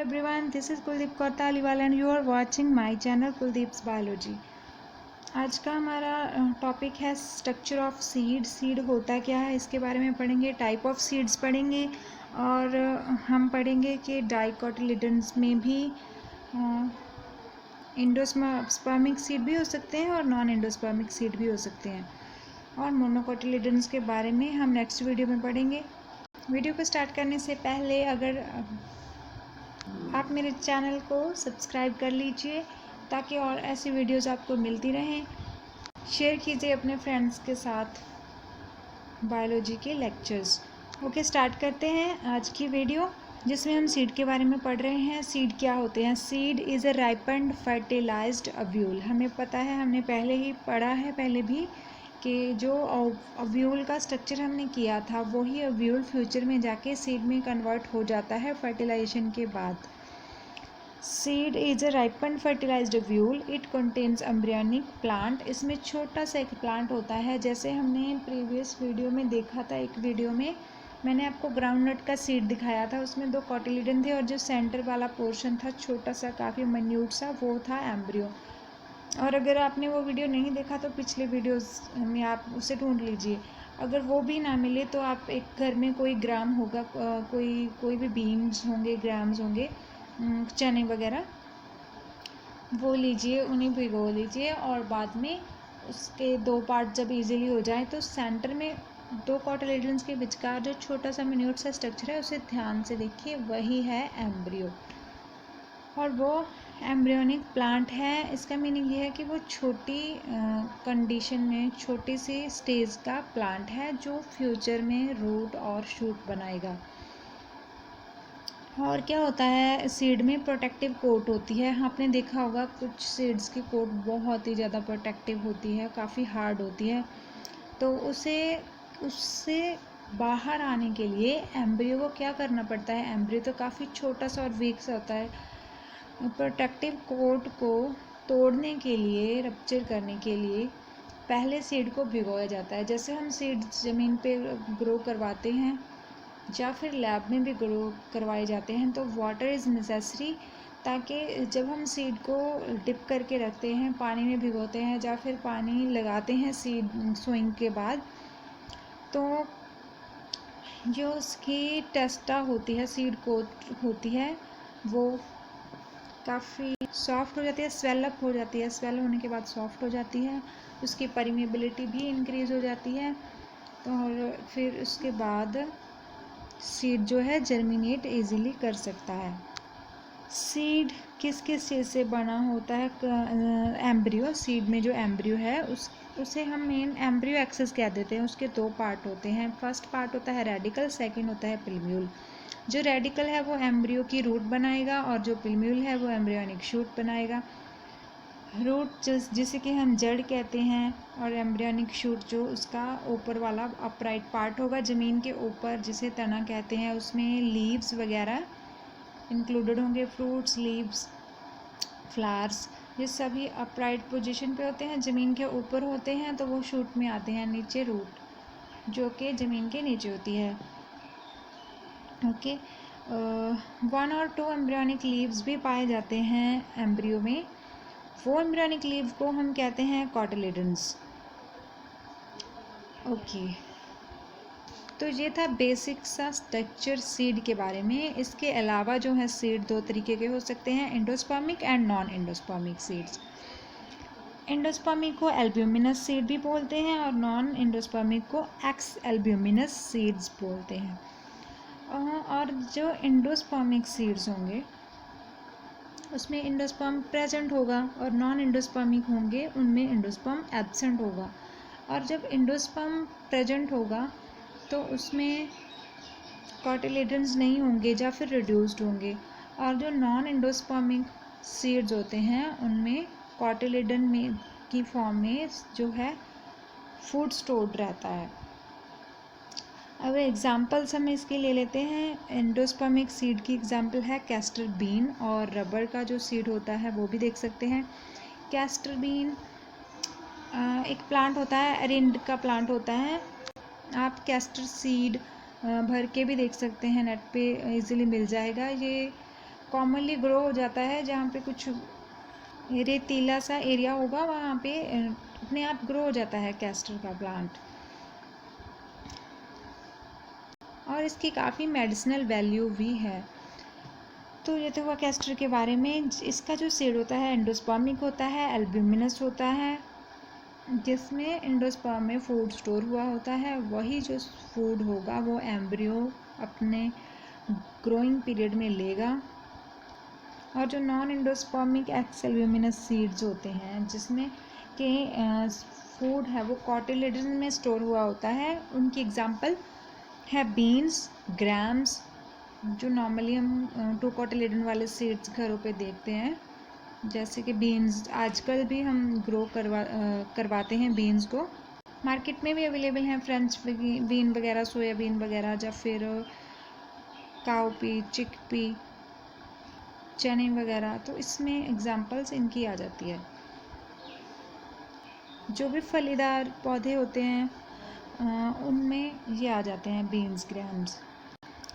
everyone, this is Kuldeep Kaur Taliwal and you are watching my channel Kuldeep's Biology। आज का हमारा topic है structure of seed. Seed होता क्या है इसके बारे में पढ़ेंगे, टाइप ऑफ सीड्स पढ़ेंगे और हम पढ़ेंगे कि डाइकोटिलिडन्स में भी एंडोस्पर्मिक सीड भी हो सकते हैं और नॉन एंडोस्पर्मिक सीड भी हो सकते हैं, और मोनोकोटिलिडन्स के बारे में हम नेक्स्ट वीडियो में पढ़ेंगे। वीडियो को स्टार्ट करने से पहले अगर आप मेरे चैनल को सब्सक्राइब कर लीजिए ताकि और ऐसी वीडियोस आपको मिलती रहें। शेयर कीजिए अपने फ्रेंड्स के साथ बायोलॉजी के लेक्चर्स। ओके, स्टार्ट करते हैं आज की वीडियो जिसमें हम सीड के बारे में पढ़ रहे हैं। सीड क्या होते हैं? Seed is a ripened fertilised ovule. हमें पता है, हमने पहले ही पढ़ा है पहले भी कि जो ओव्यूल का स्ट्रक्चर हमने किया था वही ओव्यूल फ्यूचर में जाके सीड में कन्वर्ट हो जाता है फर्टिलाइजेशन के बाद। Seed is a ripened fertilised ovule, it contains embryonic plant. इसमें छोटा सा एक प्लांट होता है, जैसे हमने प्रीवियस वीडियो में देखा था। एक वीडियो में मैंने आपको ग्राउंडनट का सीड दिखाया था, उसमें 2 कोटिलिडन थे और जो सेंटर वाला पोर्शन था छोटा सा, काफ़ी मिन्यूट सा, वो था एम्ब्रियो। और अगर आपने वो वीडियो नहीं देखा तो पिछले वीडियोस में आप उसे ढूंढ लीजिए। अगर वो भी ना मिले तो आप एक घर में कोई ग्राम होगा, कोई भी बीन्स होंगे, ग्राम्स होंगे, चने वगैरह, वो लीजिए, उन्हें भिगो लीजिए और बाद में उसके 2 पार्ट जब इजीली हो जाए तो सेंटर में 2 कोटिलिडन्स के विचकार जो छोटा सा मिन्यूट सा स्ट्रक्चर है उसे ध्यान से देखिए, वही है एम्ब्रियो। और वो एम्ब्रियोनिक प्लांट है। इसका मीनिंग ये है कि वो छोटी कंडीशन में छोटी सी स्टेज का प्लांट है जो फ्यूचर में रूट और शूट बनाएगा। और क्या होता है, सीड में प्रोटेक्टिव कोट होती है। आपने देखा होगा कुछ सीड्स की कोट बहुत ही ज़्यादा प्रोटेक्टिव होती है, काफ़ी हार्ड होती है। तो उससे बाहर आने के लिए एम्ब्रियो को क्या करना पड़ता है? एम्ब्रियो तो काफ़ी छोटा सा और वीक सा होता है। प्रोटेक्टिव कोट को तोड़ने के लिए, रप्चर करने के लिए पहले सीड को भिगोया जाता है। जैसे हम सीड ज़मीन पे ग्रो करवाते हैं या फिर लैब में भी ग्रो करवाए जाते हैं तो वाटर इज़ नेसेसरी, ताकि जब हम सीड को डिप करके रखते हैं, पानी में भिगोते हैं या फिर पानी लगाते हैं सीड सोइंग के बाद, तो जो उसकी टेस्टा होती है, सीड कोट होती है, वो काफ़ी सॉफ्ट हो जाती है, स्वेलअप हो जाती है। स्वेल होने के बाद सॉफ्ट हो जाती है, उसकी परमेबिलिटी भी इंक्रीज़ हो जाती है। और फिर उसके बाद सीड जो है जर्मिनेट इजीली कर सकता है। सीड किस किस चीज़ से बना होता है? एम्ब्रियो। सीड में जो एम्ब्रियो है उसे हम मेन एम्ब्रियो एक्सिस कह देते हैं। उसके 2 पार्ट होते हैं। फर्स्ट पार्ट होता है रेडिकल, सेकंड होता है पिल्म्यूल। जो रेडिकल है वो एम्ब्रियो की रूट बनाएगा और जो पिल्म्यूल है वो एम्ब्रियोनिक शूट बनाएगा। रूट जिसे कि हम जड़ कहते हैं, और एम्ब्रियोनिक शूट जो उसका ऊपर वाला अपराइट पार्ट होगा ज़मीन के ऊपर, जिसे तना कहते हैं। उसमें लीव्स वगैरह इंक्लूडेड होंगे, फ्रूट्स, लीव्स, फ्लावर्स, ये सभी अपराइट पोजीशन पे होते हैं, ज़मीन के ऊपर होते हैं, तो वो शूट में आते हैं। नीचे रूट जो कि ज़मीन के नीचे होती है। ओके, 1 और 2 एम्ब्रियोनिक लीव्स भी पाए जाते हैं एम्ब्रियो में। वो एम्ब्रियोनिक लीव को हम कहते हैं कोटिलिडन्स। ओके, तो ये था बेसिक सा स्ट्रक्चर सीड के बारे में। इसके अलावा जो है सीड 2 तरीके के हो सकते हैं, endospermic and non endospermic seeds. Endospermic को एल्ब्यूमिनस सीड भी बोलते हैं और नॉन एंडोस्पर्मिक को एक्स एल्ब्यूमिनस सीड्स बोलते हैं। और जो एंडोस्पर्मिक सीड्स होंगे उसमें एंडोस्पर्म प्रेजेंट होगा और नॉन एंडोस्पर्मिक होंगे उनमें एंडोस्पर्म एब्सेंट होगा। और जब एंडोस्पर्म प्रेजेंट होगा तो उसमें कोटिलिडन्स नहीं होंगे या फिर रिड्यूस्ड होंगे। और जो नॉन एंडोस्पर्मिक सीड्स होते हैं उनमें कोटिलिडन में की फॉर्म में जो है फूड स्टोर्ड रहता है। अब एग्जांपल्स हम इसके ले लेते हैं। एंडोस्पर्मिक सीड की एग्जांपल है कैस्टर बीन, और रबर का जो सीड होता है वो भी देख सकते हैं। कैस्टर बीन एक प्लांट होता है, अरिंड का प्लांट होता है। आप कैस्टर सीड भर के भी देख सकते हैं, नेट पे इजीली मिल जाएगा। ये कॉमनली ग्रो हो जाता है, जहाँ पे कुछ रेतीला सा एरिया होगा वहाँ पे अपने आप ग्रो हो जाता है कैस्टर का प्लांट। और इसकी काफ़ी मेडिसिनल वैल्यू भी है। तो ये तो हुआ कैस्टर के बारे में। इसका जो सीड होता है एंडोस्पर्मिक होता है, एल्ब्यूमिनस होता है, जिसमें एंडोस्पर्म में फूड स्टोर हुआ होता है। वही जो फूड होगा वो एम्ब्रियो अपने ग्रोइंग पीरियड में लेगा। और जो non endospermic x albuminous seeds होते हैं, जिसमें के फूड है वो कॉटिलेडन में स्टोर हुआ होता है, उनकी एग्जांपल है बीन्स, ग्राम्स, जो नॉर्मली हम टू कॉटिलेडन वाले सीड्स घरों पे देखते हैं। जैसे कि बीन्स आजकल भी हम ग्रो करवाते हैं बीन्स को। मार्केट में भी अवेलेबल हैं फ्रेंच बीन वगैरह, सोयाबीन वगैरह, या फिर काउपी, चिकपी, चने वगैरह। तो इसमें एग्जांपल्स इनकी आ जाती है। जो भी फलीदार पौधे होते हैं उनमें ये आ जाते हैं बीन्स, ग्राम्स।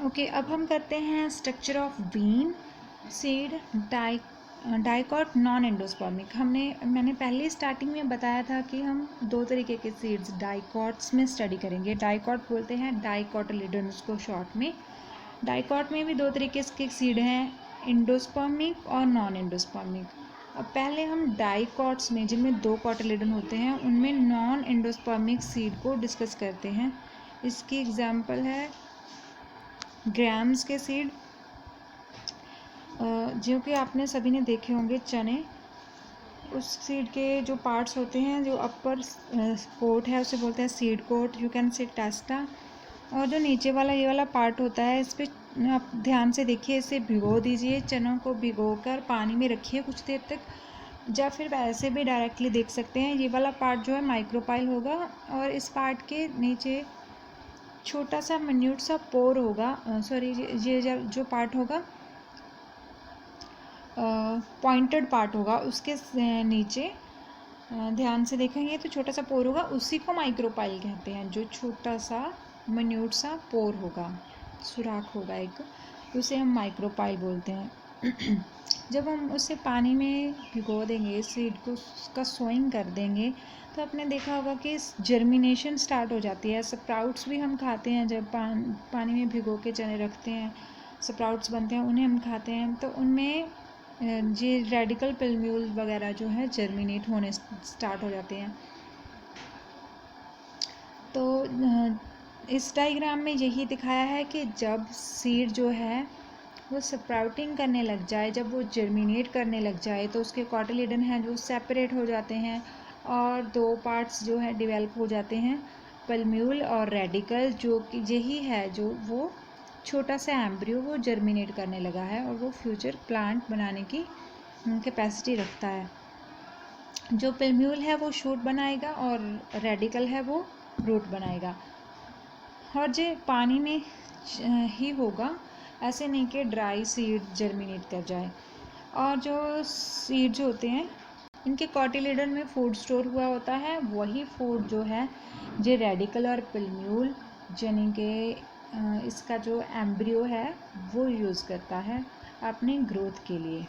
ओके, अब हम करते हैं structure of bean seed dicot non endospermic. मैंने पहले स्टार्टिंग में बताया था कि हम दो तरीके के सीड्स डाइकॉट्स में स्टडी करेंगे। डाइकॉट बोलते हैं डाइकोटिलेडन्स को शॉर्ट में। डाइकॉट में भी दो तरीके के सीड हैं, एंडोस्पर्मिक और नॉन एंडोस्पर्मिक। अब पहले हम डाइकॉट्स में, जिनमें दो कॉटिलेडन होते हैं, उनमें नॉन एंडोस्पर्मिक सीड को डिस्कस करते हैं। इसकी एग्जांपल है ग्राम्स के सीड, जो कि आपने सभी ने देखे होंगे, चने। उस सीड के जो पार्ट्स होते हैं, जो अपर कोट है उसे बोलते हैं seed coat, you can say टेस्टा। और जो नीचे वाला ये वाला पार्ट होता है, इस पर आप ध्यान से देखिए, इसे भिगो दीजिए। चनों को भिगोकर पानी में रखिए कुछ देर तक, या फिर ऐसे भी डायरेक्टली देख सकते हैं। ये वाला पार्ट जो है माइक्रोपाइल होगा, और इस पार्ट के नीचे छोटा सा मिन्यूट सा पोर होगा। सॉरी, ये जो पार्ट होगा पॉइंटेड पार्ट होगा, उसके नीचे ध्यान से देखेंगे तो छोटा सा पोर होगा, उसी को माइक्रोपाइल कहते हैं। जो छोटा सा मिन्यूट सा पोर होगा, सुराख होगा एक, उसे हम माइक्रोपाइल बोलते हैं। जब हम उसे पानी में भिगो देंगे, सीड को उसका सोइंग कर देंगे, तो आपने देखा होगा कि जर्मिनेशन स्टार्ट हो जाती है। स्प्राउट्स भी हम खाते हैं, जब पानी में भिगो के चने रखते हैं, स्प्राउट्स बनते हैं, उन्हें हम खाते हैं। तो उनमें ये रेडिकल पिलम्यूल वगैरह जो है जर्मिनेट होने स्टार्ट हो जाते हैं। तो इस डायग्राम में यही दिखाया है कि जब सीड जो है वो स्प्राउटिंग करने लग जाए, जब वो जर्मिनेट करने लग जाए, तो उसके कॉटिलेडन हैं जो सेपरेट हो जाते हैं, और दो पार्ट्स जो है डेवलप हो जाते हैं, पल्म्यूल और रेडिकल। जो कि यही है जो वो छोटा सा एम्ब्रियो वो जर्मिनेट करने लगा है, और वो फ्यूचर प्लांट बनाने की कैपेसिटी रखता है। जो पल्म्यूल है वो शूट बनाएगा, और रेडिकल है वो रूट बनाएगा। और जो पानी में ही होगा, ऐसे नहीं कि ड्राई सीड जर्मिनेट कर जाए। और जो सीड्स होते हैं, इनके कॉटिलेडन में फूड स्टोर हुआ होता है। वही फूड जो है जो रेडिकल और पल्म्यूल, यानी कि इसका जो एम्ब्रियो है वो यूज़ करता है अपने ग्रोथ के लिए।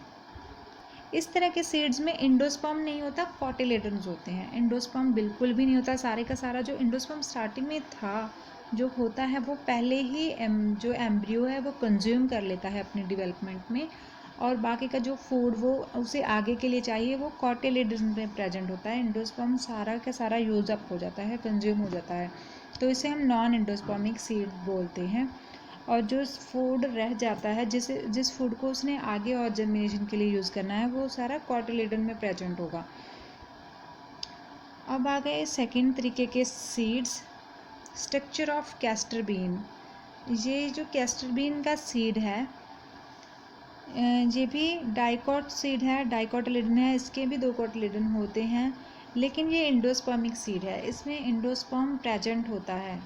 इस तरह के सीड्स में एंडोस्पर्म नहीं होता, कॉटिलेडन्स होते हैं। एंडोस्पर्म बिल्कुल भी नहीं होता। सारे का सारा जो एंडोस्पर्म स्टार्टिंग में था, जो होता है वो पहले ही जो एम्ब्रियो है वो कंज्यूम कर लेता है अपने डेवलपमेंट में, और बाकी का जो फूड वो उसे आगे के लिए चाहिए वो कॉटिलेडन्स में प्रेजेंट होता है। एंडोस्पर्म सारा का सारा यूज अप हो जाता है, कंज्यूम हो जाता है, तो इसे हम नॉन एंडोस्पर्मिक सीड बोलते हैं। और जो फूड रह जाता है, जिस फूड को उसने आगे और जर्मिनेशन के लिए यूज़ करना है, वो सारा कॉटिलेडन में प्रेजेंट होगा। अब आ गए सेकेंड तरीके के seeds, structure of castor bean. ये जो कैस्टर बीन का सीड है, ये भी डाइकॉट सीड है, डाइकोटिलेडन है। इसके भी दो कोटिलेडन होते हैं, लेकिन ये एंडोस्पर्मिक सीड है। इसमें एंडोस्पर्म प्रेजेंट होता है,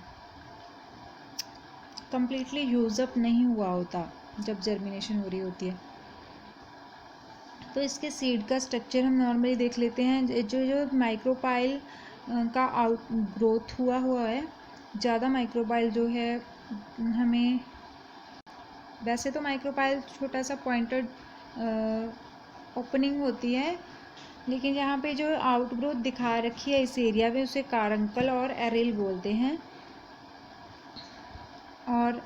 कम्प्लीटली यूज़ अप नहीं हुआ होता जब जर्मिनेशन हो रही होती है। तो इसके सीड का स्ट्रक्चर हम नॉर्मली देख लेते हैं। जो माइक्रोपाइल का आउट ग्रोथ हुआ है, ज़्यादा माइक्रोपाइल जो है हमें वैसे तो माइक्रोपाइल छोटा सा पॉइंटेड ओपनिंग होती है, लेकिन यहाँ पे जो आउटग्रोथ दिखा रखी है इस एरिया में उसे कारंकल और एरिल बोलते हैं। और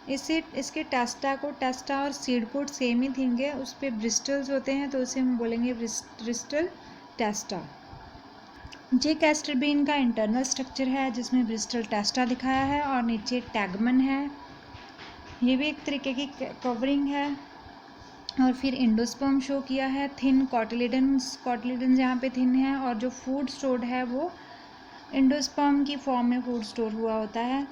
इसके टेस्टा और सीड कोट सेम ही थिंग उस पर ब्रिस्टल्स होते हैं, तो उसे हम बोलेंगे ब्रिस्टल टेस्टा। ये कैस्टर बीन का इंटरनल स्ट्रक्चर है जिसमें ब्रिस्टल टेस्टा दिखाया है और नीचे टैगमन है। ये भी एक तरीके की कवरिंग है। और फिर इंडोस्पर्म शो किया है, थिन कॉटिलिडन्स यहाँ पे थिन है, और जो फूड स्टोर्ड है वो इंडोस्पर्म की फॉर्म में फूड स्टोर हुआ होता है।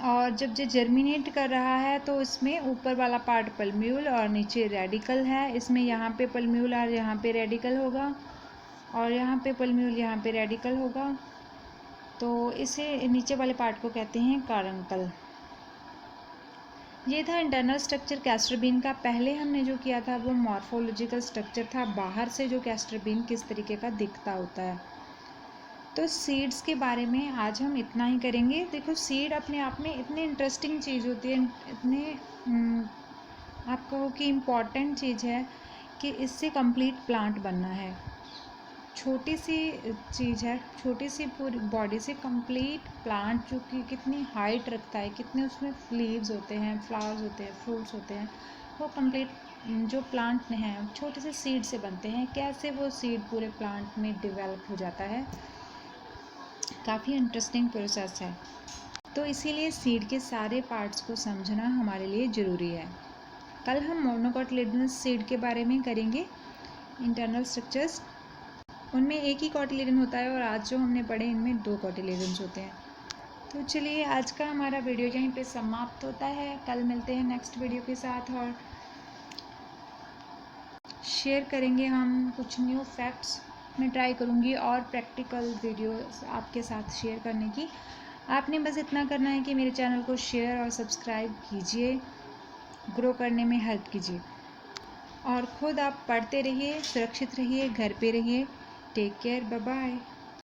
और जब ये जर्मिनेट कर रहा है तो इसमें ऊपर वाला पार्ट पल्म्यूल और नीचे रेडिकल है। इसमें यहाँ पे पल्म्यूल और यहाँ पे रेडिकल होगा, और यहाँ पे पल्म्यूल यहाँ पे रेडिकल होगा, तो इसे नीचे वाले पार्ट को कहते हैं कारंकल। ये था इंटरनल स्ट्रक्चर कैस्टर बीन का। पहले हमने जो किया था वो मॉर्फोलॉजिकल स्ट्रक्चर था, बाहर से जो कैस्टर बीन किस तरीके का दिखता होता है। तो सीड्स के बारे में आज हम इतना ही करेंगे। देखो, सीड अपने आप में इतनी इंटरेस्टिंग चीज़ होती है, इतने आप कहो कि इम्पॉर्टेंट चीज़ है कि इससे कंप्लीट प्लांट बनना है। छोटी सी चीज़ है, छोटी सी पूरी बॉडी से कंप्लीट प्लांट जो कि कितनी हाइट रखता है, कितने उसमें लीव्स होते हैं, फ्लावर्स होते हैं, फ्रूट्स होते हैं, वो कंप्लीट जो प्लांट हैं छोटे से सीड से बनते हैं। कैसे वो सीड पूरे प्लांट में डेवलप हो जाता है, काफ़ी इंटरेस्टिंग प्रोसेस है। तो इसीलिए सीड के सारे पार्ट्स को समझना हमारे लिए ज़रूरी है। कल हम मोनोकोटिलिडनस सीड के बारे में करेंगे, इंटरनल स्ट्रक्चर्स। उनमें एक ही कोटिलिडन होता है, और आज जो हमने पढ़े इनमें 2 कोटिलिडन्स होते हैं। तो चलिए, आज का हमारा वीडियो यहीं पे समाप्त होता है। कल मिलते हैं नेक्स्ट वीडियो के साथ, और शेयर करेंगे हम कुछ न्यू फैक्ट्स। मैं ट्राई करूँगी और प्रैक्टिकल वीडियोस आपके साथ शेयर करने की। आपने बस इतना करना है कि मेरे चैनल को शेयर और सब्सक्राइब कीजिए, ग्रो करने में हेल्प कीजिए, और ख़ुद आप पढ़ते रहिए, सुरक्षित रहिए, घर पे रहिए। Take care, bye bye.